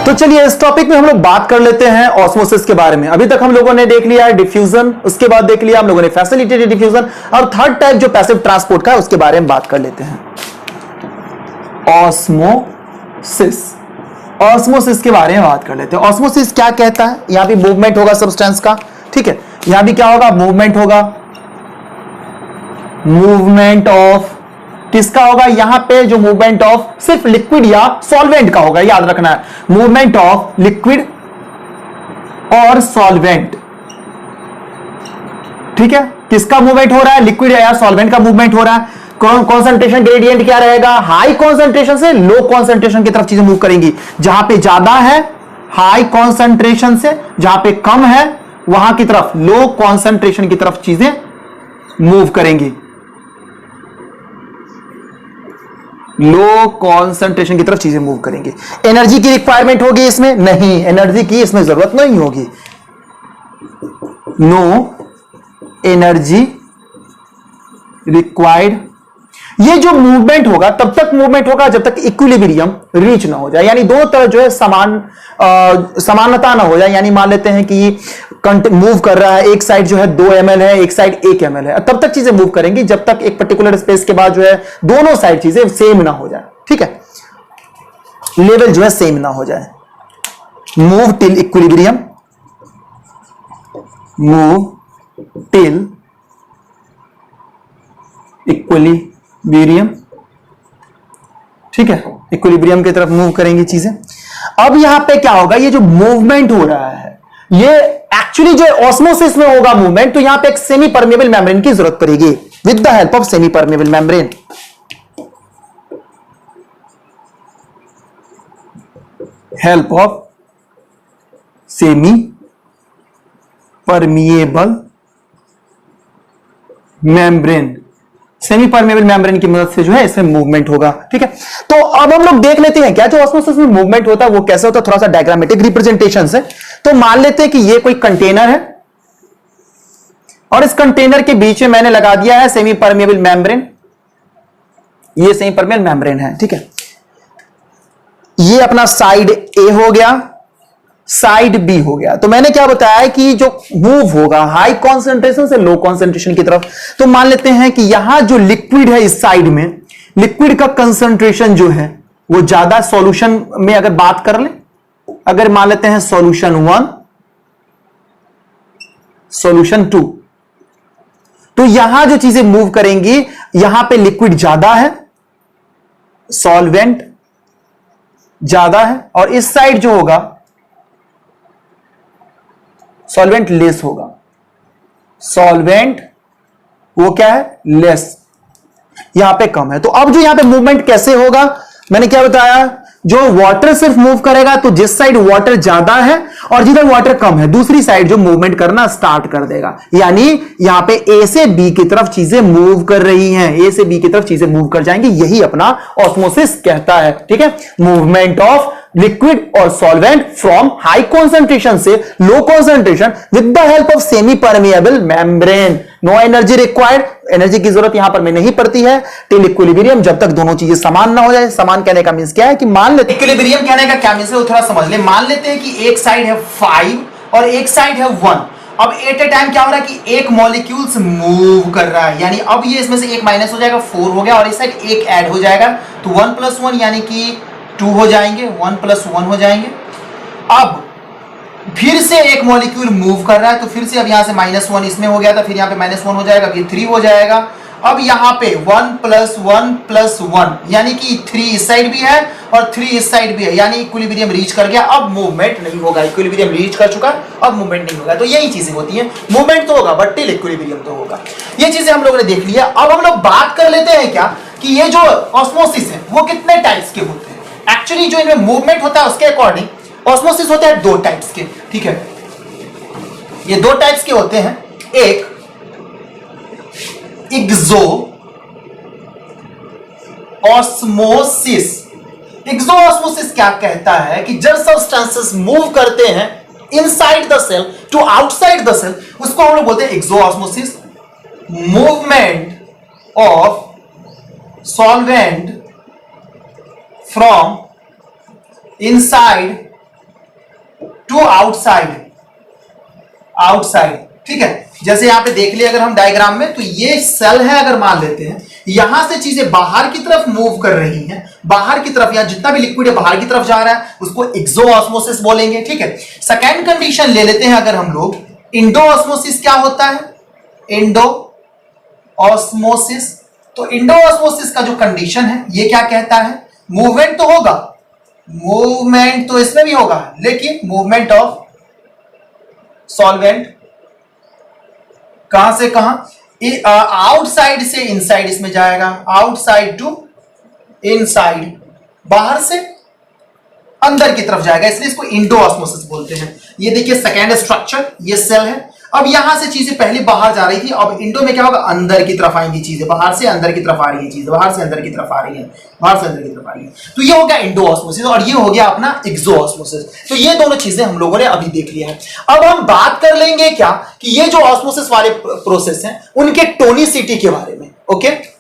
तो चलिए इस टॉपिक में हम लोग बात कर लेते हैं ऑस्मोसिस के बारे में। अभी तक हम लोगों ने देख लिया है डिफ्यूजन, उसके बाद देख लिया हम लोगों ने फैसिलिटेटेड डिफ्यूजन, और थर्ड टाइप जो पैसिव ट्रांसपोर्ट का है उसके बारे में बात कर लेते हैं, ऑस्मोसिस। ऑस्मोसिस के बारे में बात कर लेते हैं। ऑस्मोसिस क्या कहता है? यहां भी मूवमेंट होगा सब्सटेंस का, ठीक है। यहां भी क्या होगा? मूवमेंट होगा। मूवमेंट ऑफ किसका होगा? यहां पे जो मूवमेंट ऑफ सिर्फ लिक्विड या सॉल्वेंट का होगा, याद रखना है। मूवमेंट ऑफ लिक्विड और सॉल्वेंट, ठीक है। किसका मूवमेंट हो रहा है? लिक्विड या सॉल्वेंट का मूवमेंट हो रहा है। कॉन्सेंट्रेशन ग्रेडियंट क्या रहेगा? हाई कॉन्सेंट्रेशन से लो कॉन्सेंट्रेशन की तरफ चीजें मूव करेंगी। जहां पे ज्यादा है हाई कॉन्सेंट्रेशन से, जहां पे कम है वहां की तरफ लो कॉन्सेंट्रेशन की तरफ चीजें मूव करेंगी। लो कॉन्सेंट्रेशन की तरफ चीजें मूव करेंगी। एनर्जी की रिक्वायरमेंट होगी इसमें? नहीं, एनर्जी की इसमें जरूरत नहीं होगी। No energy required. ये जो मूवमेंट होगा तब तक मूवमेंट होगा जब तक इक्विलिब्रियम रीच ना हो जाए, यानी दो तरफ जो है समानता ना हो जाए। यानी मान लेते हैं कि मूव कर रहा है, एक साइड जो है 2 ml है, एक साइड 1 ml है, तब तक चीजें मूव करेंगी जब तक एक पर्टिकुलर स्पेस के बाद जो है दोनों साइड चीजें सेम ना हो जाए, ठीक है। लेवल जो है सेम ना हो जाए। Move till equilibrium, move till equilibrium, ठीक है। इक्विलिब्रियम की तरफ मूव करेंगी चीजें। अब यहां पे क्या होगा? ये जो मूवमेंट हो रहा है ये एक्चुअली जो ऑस्मोसिस में होगा मूवमेंट, तो यहां पे एक सेमी परमेबल मेम्ब्रेन की जरूरत पड़ेगी। With the help of semi permeable membrane, help of semi permeable membrane, semi permeable membrane की मदद से जो है इसमें मूवमेंट होगा, ठीक है। तो अब हम लोग देख लेते हैं क्या जो ऑस्मोसिस में मूवमेंट होता है वो कैसे होता है, थोड़ा सा डायग्रामेटिक रिप्रेजेंटेशन से। तो मान लेते हैं कि ये कोई कंटेनर है और इस कंटेनर के बीच में मैंने लगा दिया है सेमी परमेबल मेम्ब्रेन। ये सेमी परमेबल मेम्ब्रेन है, ठीक है। ये अपना साइड ए हो गया, साइड बी हो गया। तो मैंने क्या बताया कि जो मूव होगा हाई कॉन्सेंट्रेशन से लो कॉन्सेंट्रेशन की तरफ, तो मान लेते हैं कि यहां जो लिक्विड है इस साइड में, लिक्विड का कंसेंट्रेशन जो है वो ज्यादा। सॉल्यूशन में अगर बात कर ले, अगर मान लेते हैं सॉल्यूशन 1, सॉल्यूशन 2, तो यहां जो चीजें मूव करेंगी, यहां पे लिक्विड ज्यादा है, सॉल्वेंट ज्यादा है, और इस साइड जो होगा सॉल्वेंट लेस होगा। सॉल्वेंट वो क्या है? लेस, यहां पे कम है। तो अब जो यहां पे मूवमेंट कैसे होगा, मैंने क्या बताया? जो वाटर सिर्फ मूव करेगा तो जिस साइड वाटर ज्यादा है और जिधर वाटर कम है दूसरी साइड जो मूवमेंट करना स्टार्ट कर देगा। यानी यहां पे ए से बी की तरफ चीजें मूव कर रही हैं, ए से बी की तरफ चीजें मूव कर जाएंगी। यही अपना ऑस्मोसिस कहता है, ठीक है। मूवमेंट ऑफ लिक्विड और सॉल्वेंट फ्रॉम हाई कॉन्सेंट्रेशन से low concentration with the help of semi permeable membrane. No energy required, energy की जरूरत यहां पर में नहीं पड़ती है। टिल इक्विलिब्रियम, जब तक दोनों चीजें समान ना हो जाए। समान कहने का मींस क्या है कि मान लेते, इक्विलिब्रियम कहने का क्या मींस है वो थोड़ा समझ ले। मान लेते हैं कि एक साइड है 5 और एक साइड है 1। अब एट ए टाइम क्या हो रहा है कि एक मॉलिक्यूल्स मूव कर रहा है, यानी अब ये इसमें से एक माइनस हो जाएगा, 4 हो गया, और इस साइड एक ऐड हो जाएगा, तो 1 + 1 यानी कि 2 हो जाएंगे, 1 + 1 हो जाएंगे। अब फिर से एक मॉलिक्यूल मूव कर रहा है, तो फिर से अब यहां से -1 इसमें हो गया था, फिर यहां पे -1 हो जाएगा, फिर 3 हो जाएगा। अब यहां पे 1 + 1 + 1 यानी कि 3 इस साइड भी है और 3 इस साइड भी है, यानी इक्विलिब्रियम रीच कर गया। अब मूवमेंट नहीं होगा, इक्विलिब्रियम रीच कर चुका, अब मूवमेंट नहीं होगा। तो यही चीजें होती हैं, मूवमेंट तो होगा बट टिल इक्विलिब्रियम तो होगा। ये चीजें हम लोगों ने देख लिया। अब हम लोग बात कर लेते हैं क्या कि ये जो ऑस्मोसिस है वो कितने टाइप्स के होते हैं। एक्चुअली जो इनमें मूवमेंट होता है उसके अकॉर्डिंग ऑस्मोसिस होता है 2 टाइप्स के, ठीक है। ये 2 टाइप्स के होते हैं, एक इग्जो ऑस्मोसिस। इग्जो ऑस्मोसिस क्या कहता है कि जब सब्सटेंसेस मूव करते हैं inside the cell to outside the cell, उसको हम लोग बोलते हैं exo osmosis. Movement of solvent from inside to outside, outside, ठीक है। जैसे यहां पे देख लिया अगर हम डायग्राम में, तो ये सेल है, अगर मान लेते हैं यहां से चीजें बाहर की तरफ मूव कर रही हैं, बाहर की तरफ, यहां जितना भी लिक्विड है बाहर की तरफ जा रहा है, उसको एक्सोऑस्मोसिस बोलेंगे, ठीक है। सेकेंड कंडीशन ले लेते हैं अगर हम लोग, इंडोऑस्मोसिस क्या होता है, इंडोऑस्मोसिस। तो इंडोऑस्मोसिस का जो कंडीशन है ये क्या कहता है, मूवमेंट तो होगा, मूवमेंट तो इसमें भी होगा, लेकिन मूवमेंट ऑफ सॉल्वेंट कहां से कहां, आउटसाइड से इनसाइड इसमें जाएगा, आउटसाइड टू इनसाइड, बाहर से अंदर की तरफ जाएगा, इसलिए इसको इंडोऑस्मोसिस बोलते हैं। ये देखिए सेकेंड स्ट्रक्चर, ये सेल है, अब यहां से चीजें पहले बाहर जा रही थी, अब इंडो में क्या होगा, अंदर की तरफ आएंगी चीजें, बाहर से अंदर की तरफ आ रही है चीजें, बाहर से अंदर की तरफ आ रही है, बाहर से अंदर की तरफ आ रही है। तो ये हो गया इंडोऑस्मोसिस और ये हो गया अपना एक्सोऑस्मोसिस। तो ये दोनों चीजें हम लोगों ने अभी देख लिया है। अब हम बात कर लेंगे क्या, कि ये जो ऑस्मोसिस वाले प्रोसेस हैं उनके टोनिसिटी के बारे में, ओके।